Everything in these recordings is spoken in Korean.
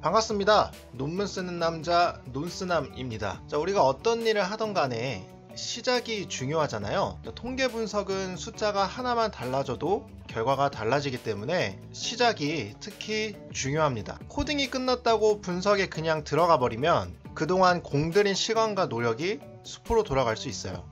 반갑습니다. 논문 쓰는 남자 논스남입니다. 자, 우리가 어떤 일을 하던 간에 시작이 중요하잖아요. 통계 분석은 숫자가 하나만 달라져도 결과가 달라지기 때문에 시작이 특히 중요합니다. 코딩이 끝났다고 분석에 그냥 들어가 버리면 그동안 공들인 시간과 노력이 숲으로 돌아갈 수 있어요.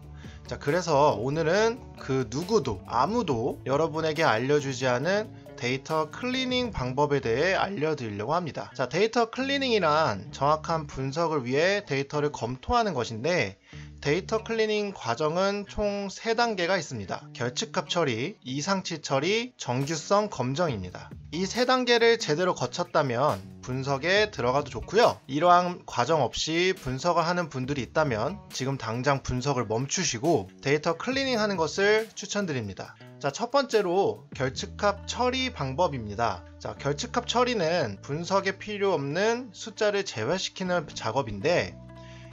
자, 그래서 오늘은 그 누구도 아무도 여러분에게 알려주지 않은 데이터 클리닝 방법에 대해 알려드리려고 합니다. 자, 데이터 클리닝이란 정확한 분석을 위해 데이터를 검토하는 것인데, 데이터 클리닝 과정은 총 3단계가 있습니다. 결측합 처리, 이상치 처리, 정규성 검정입니다. 이 3단계를 제대로 거쳤다면 분석에 들어가도 좋고요. 이러한 과정 없이 분석을 하는 분들이 있다면 지금 당장 분석을 멈추시고 데이터 클리닝 하는 것을 추천드립니다. 자, 첫 번째로 결측합 처리 방법입니다. 자, 결측합 처리는 분석에 필요 없는 숫자를 제외시키는 작업인데,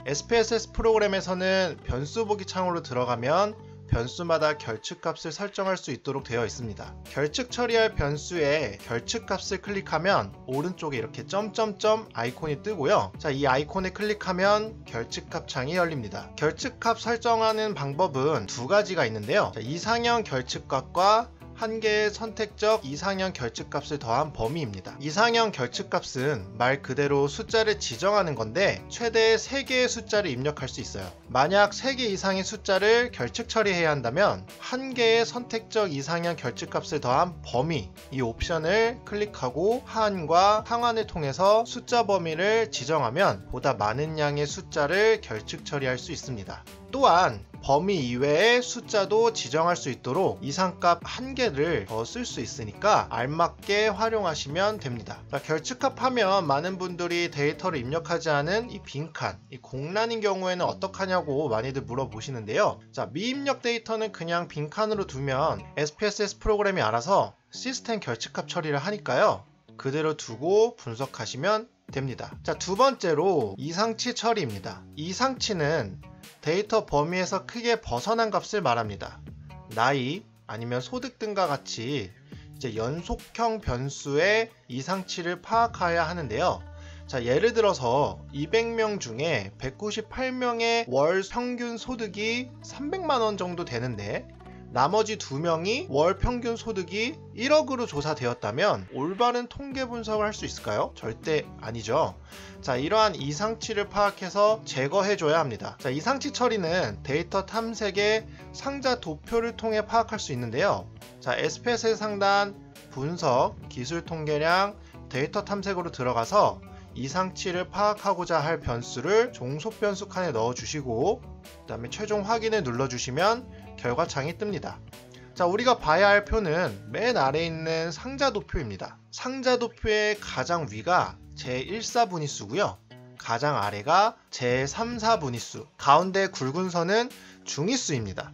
SPSS 프로그램에서는 변수 보기 창으로 들어가면 변수마다 결측값을 설정할 수 있도록 되어 있습니다. 결측 처리할 변수에 결측값을 클릭하면 오른쪽에 이렇게 점점점 아이콘이 뜨고요. 자, 이 아이콘에 클릭하면 결측값 창이 열립니다. 결측값 설정하는 방법은 2가지가 있는데요. 자, 이상형 결측값과 한 개의 선택적 이상형 결측값을 더한 범위입니다. 이상형 결측값은 말 그대로 숫자를 지정하는 건데 최대 3개의 숫자를 입력할 수 있어요. 만약 3개 이상의 숫자를 결측 처리해야 한다면 한 개의 선택적 이상형 결측값을 더한 범위, 이 옵션을 클릭하고 하한과 상한을 통해서 숫자 범위를 지정하면 보다 많은 양의 숫자를 결측 처리할 수 있습니다. 또한 범위 이외의 숫자도 지정할 수 있도록 이상값 1개를 더 쓸 수 있으니까 알맞게 활용하시면 됩니다. 자, 결측합 하면 많은 분들이 데이터를 입력하지 않은 이 빈칸, 이 공란인 경우에는 어떡하냐고 많이들 물어보시는데요. 자, 미입력 데이터는 그냥 빈칸으로 두면 SPSS 프로그램이 알아서 시스템 결측합 처리를 하니까요. 그대로 두고 분석하시면 됩니다. 자, 2번째로 이상치 처리입니다. 이상치는 데이터 범위에서 크게 벗어난 값을 말합니다. 나이 아니면 소득 등과 같이 이제 연속형 변수의 이상치를 파악해야 하는데요. 자, 예를 들어서 200명 중에 198명의 월 평균 소득이 300만 원 정도 되는데 나머지 2명이 월 평균 소득이 1억으로 조사되었다면 올바른 통계 분석을 할 수 있을까요? 절대 아니죠. 자, 이러한 이상치를 파악해서 제거해줘야 합니다. 자, 이상치 처리는 데이터 탐색의 상자 도표를 통해 파악할 수 있는데요. 자, SPSS 상단 분석, 기술 통계량, 데이터 탐색으로 들어가서 이상치를 파악하고자 할 변수를 종속 변수 칸에 넣어주시고 그 다음에 최종 확인을 눌러주시면 결과창이 뜹니다. 자, 우리가 봐야 할 표는 맨 아래에 있는 상자 도표입니다. 상자 도표의 가장 위가 제1사분위수고요. 가장 아래가 제3사분위수, 가운데 굵은 선은 중위수입니다.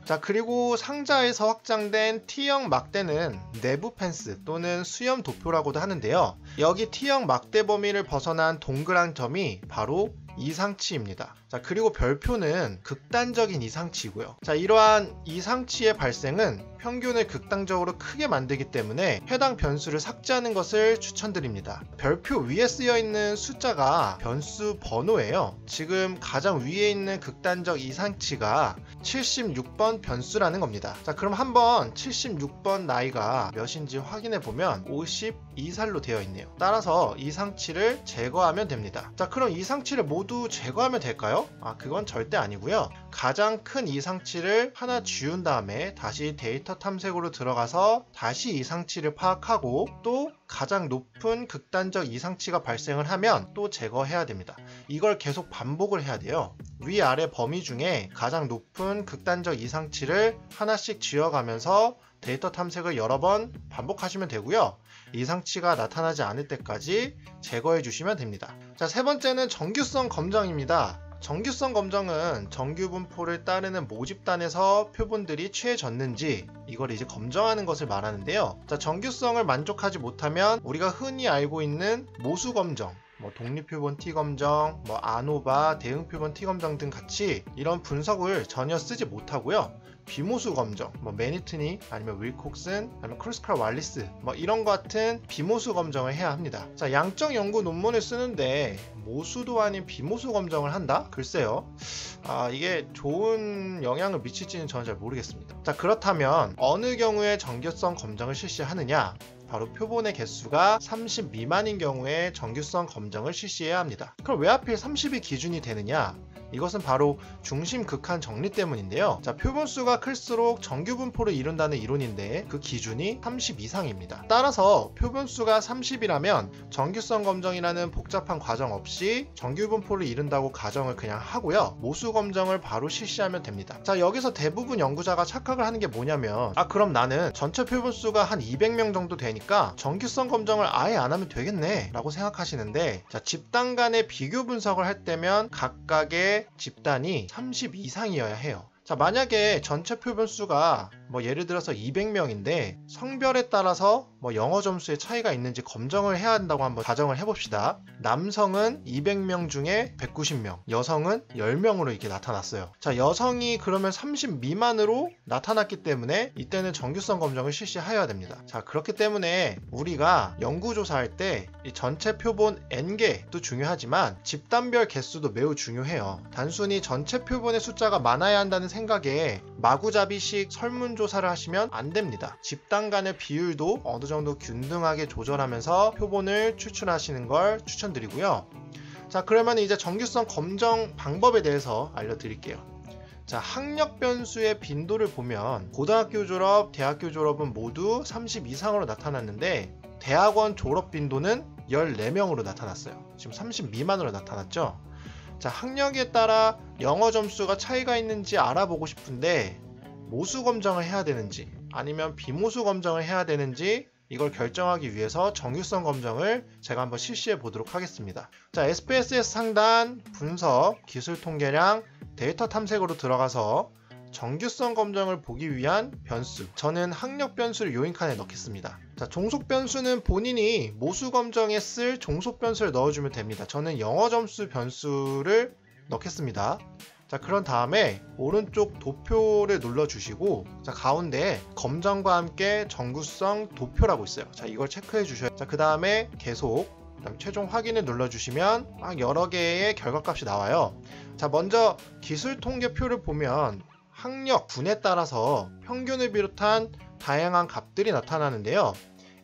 자, 그리고 상자에서 확장된 T형 막대는 내부 펜스 또는 수염 도표라고도 하는데요. 여기 T형 막대 범위를 벗어난 동그란 점이 바로 이상치입니다. 자, 그리고 별표는 극단적인 이상치이고요. 자, 이러한 이상치의 발생은 평균을 극단적으로 크게 만들기 때문에 해당 변수를 삭제하는 것을 추천드립니다. 별표 위에 쓰여 있는 숫자가 변수 번호예요. 지금 가장 위에 있는 극단적 이상치가 76번 변수라는 겁니다. 자, 그럼 한번 76번 나이가 몇인지 확인해 보면 52살로 되어 있네요. 따라서 이상치를 제거하면 됩니다. 자, 그럼 이상치를 모두 제거하면 될까요? 그건 절대 아니고요. 가장 큰 이상치를 하나 지운 다음에 다시 데이터 탐색으로 들어가서 다시 이상치를 파악하고 또 가장 높은 극단적 이상치가 발생을 하면 또 제거해야 됩니다. 이걸 계속 반복을 해야 돼요. 위아래 범위 중에 가장 높은 극단적 이상치를 하나씩 지어가면서 데이터 탐색을 여러 번 반복하시면 되고요. 이상치가 나타나지 않을 때까지 제거해 주시면 됩니다. 자, 3번째는 정규성 검정입니다. 정규성 검정은 정규 분포를 따르는 모집단에서 표본들이 취해졌는지 이걸 이제 검정하는 것을 말하는데요. 자, 정규성을 만족하지 못하면 우리가 흔히 알고 있는 모수 검정, 뭐 독립표본 T검정, 뭐 아노바, 대응표본 T검정 등 같이 이런 분석을 전혀 쓰지 못하고요. 비모수 검정, 뭐 매니트니, 아니면 윌콕슨, 아니면 크루스칼 왈리스, 뭐 이런 것 같은 비모수 검정을 해야 합니다. 자, 양적 연구 논문을 쓰는데 모수도 아닌 비모수 검정을 한다? 글쎄요. 이게 좋은 영향을 미칠지는 저는 잘 모르겠습니다. 자, 그렇다면 어느 경우에 정교성 검정을 실시하느냐? 바로 표본의 개수가 30 미만인 경우에 정규성 검정을 실시해야 합니다. 그럼 왜 하필 30이 기준이 되느냐? 이것은 바로 중심 극한 정리 때문인데요. 자, 표본수가 클수록 정규 분포를 이룬다는 이론인데 그 기준이 30 이상입니다. 따라서 표본수가 30이라면 정규성 검정이라는 복잡한 과정 없이 정규 분포를 이룬다고 가정을 그냥 하고요. 모수 검정을 바로 실시하면 됩니다. 자, 여기서 대부분 연구자가 착각을 하는 게 뭐냐면 그럼 나는 전체 표본수가 한 200명 정도 되니까 정규성 검정을 아예 안 하면 되겠네 라고 생각하시는데, 자, 집단 간의 비교 분석을 할 때면 각각의 집단이 30 이상이어야 해요. 자, 만약에 전체 표본수가 뭐 예를 들어서 200명인데 성별에 따라서 뭐 영어 점수의 차이가 있는지 검정을 해야 한다고 한번 가정을 해봅시다. 남성은 200명 중에 190명, 여성은 10명으로 이렇게 나타났어요. 자, 여성이 그러면 30 미만으로 나타났기 때문에 이때는 정규성 검정을 실시해야 됩니다. 자, 그렇기 때문에 우리가 연구조사할 때 이 전체 표본 N개도 중요하지만 집단별 개수도 매우 중요해요. 단순히 전체 표본의 숫자가 많아야 한다는 생각에 마구잡이식 설문조사를 하시면 안 됩니다. 집단 간의 비율도 어느 정도 균등하게 조절하면서 표본을 추출하시는 걸 추천드리고요. 자, 그러면 이제 정규성 검정 방법에 대해서 알려드릴게요. 자, 학력 변수의 빈도를 보면 고등학교 졸업, 대학교 졸업은 모두 30 이상으로 나타났는데 대학원 졸업 빈도는 14명으로 나타났어요. 지금 30 미만으로 나타났죠. 자, 학력에 따라 영어 점수가 차이가 있는지 알아보고 싶은데 모수 검정을 해야 되는지 아니면 비모수 검정을 해야 되는지 이걸 결정하기 위해서 정규성 검정을 제가 한번 실시해 보도록 하겠습니다. 자, SPSS 상단 분석, 기술 통계량, 데이터 탐색으로 들어가서 정규성 검정을 보기 위한 변수, 저는 학력 변수를 요인 칸에 넣겠습니다. 자, 종속 변수는 본인이 모수 검정에 쓸 종속 변수를 넣어주면 됩니다. 저는 영어 점수 변수를 넣겠습니다. 자, 그런 다음에 오른쪽 도표를 눌러주시고, 자, 가운데 검정과 함께 정구성 도표라고 있어요. 자, 이걸 체크해 주셔야. 자, 그 다음에 계속, 그다음 최종 확인을 눌러주시면 막 여러 개의 결과값이 나와요. 자, 먼저 기술 통계표를 보면 학력, 군에 따라서 평균을 비롯한 다양한 값들이 나타나는데요.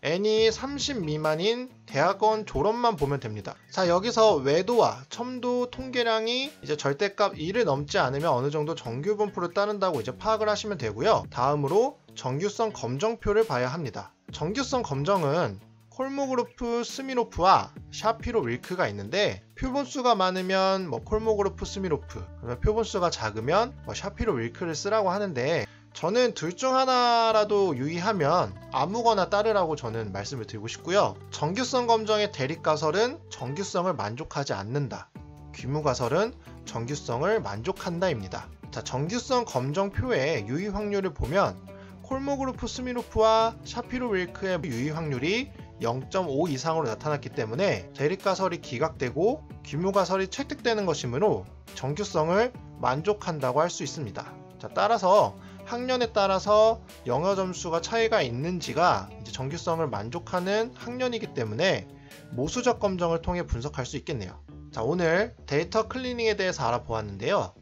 N이 30 미만인 대학원 졸업만 보면 됩니다. 자, 여기서 외도와 첨도 통계량이 이제 절대값 2를 넘지 않으면 어느 정도 정규 분포를 따른다고 이제 파악을 하시면 되고요. 다음으로 정규성 검정표를 봐야 합니다. 정규성 검정은 콜모그로프 스미노프와 샤피로 윌크가 있는데, 표본수가 많으면 뭐 콜모그로프 스미노프, 그러면 표본수가 작으면 뭐 샤피로 윌크를 쓰라고 하는데, 저는 둘 중 하나라도 유의하면 아무거나 따르라고 저는 말씀을 드리고 싶고요. 정규성 검정의 대립가설은 정규성을 만족하지 않는다. 귀무가설은 정규성을 만족한다입니다. 자, 정규성 검정표의 유의 확률을 보면 콜모그로프 스미노프와 샤피로 윌크의 유의 확률이 0.5 이상으로 나타났기 때문에 대립가설이 기각되고 귀무가설이 채택되는 것이므로 정규성을 만족한다고 할 수 있습니다. 자, 따라서 학년에 따라서 영어 점수가 차이가 있는지가 이제 정규성을 만족하는 학년이기 때문에 모수적 검정을 통해 분석할 수 있겠네요. 자, 오늘 데이터 클리닝에 대해서 알아보았는데요.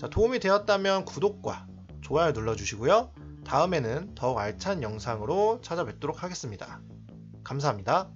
자, 도움이 되었다면 구독과 좋아요 눌러주시고요. 다음에는 더욱 알찬 영상으로 찾아뵙도록 하겠습니다. 감사합니다.